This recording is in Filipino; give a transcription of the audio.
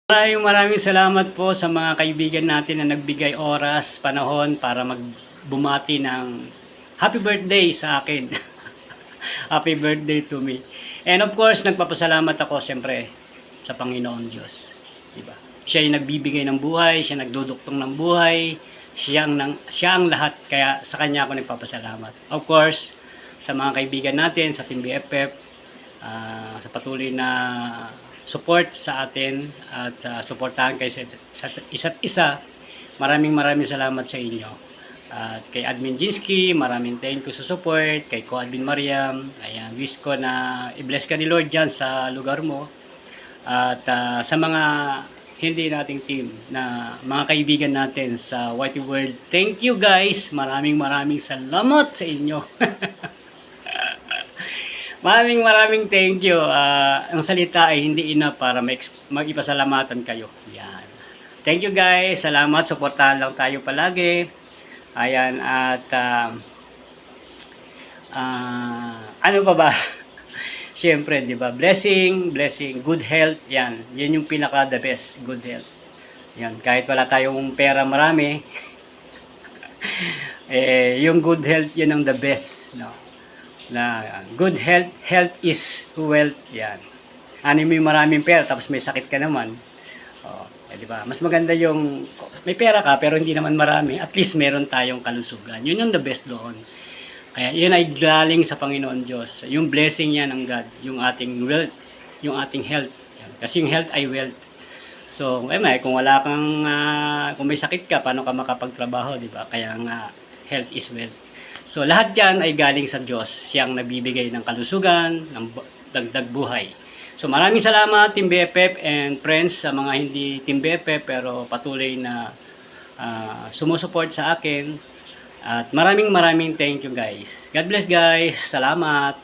Maraming salamat po sa mga kaibigan natin na nagbigay oras, panahon para magbumati ng happy birthday sa akin. Happy birthday to me. And of course, nagpapasalamat ako siyempre sa Panginoon Diyos. Diba? Siya yung nagbibigay ng buhay, siya nagduduktong ng buhay, siya ang lahat, kaya sa kanya ako nagpapasalamat. Of course, sa mga kaibigan natin, sa Team BFF, sa patuloy na support sa atin at suportahan kayo sa isa't isa. Maraming salamat sa inyo. At kay Admin Jinsky, maraming thank you sa support. Kay Co-Admin Mariam, ayan, wish ko na i-bless ka ni Lord dyan sa lugar mo. At sa mga hindi nating team, na mga kaibigan natin sa Whitey World, thank you guys. Maraming salamat sa inyo. Maraming thank you. Ang salita ay hindi enough para mag-ipasalamatan kayo. Yan. Thank you guys. Salamat. Suportahan lang tayo palagi. Ayan. At ano pa ba? Siyempre, di ba? Blessing, good health. Yan. Yan yung pinaka the best. Good health. Yan. Kahit wala tayong pera marami, yung good health, yun ang the best. No? Na good health is wealth. Yan. Ano mo yung maraming pera tapos may sakit ka naman. Di ba? Mas maganda yung may pera ka pero hindi naman marami. At least meron tayong kalusugan. Yun yung the best doon. Kaya yun ay galing sa Panginoon Diyos. Yung blessing yan ng God. Yung ating wealth. Yung ating health. Yan. Kasi yung health ay wealth. So, kung wala kang kung may sakit ka, paano ka makapagtrabaho, di ba? Kaya nga health is wealth. So, lahat yan ay galing sa Diyos. Siyang nagbibigay ng kalusugan, ng dagdag buhay. So, maraming salamat Team BFF and friends sa mga hindi Team BFF pero patuloy na sumusuport sa akin. At maraming thank you guys. God bless guys. Salamat.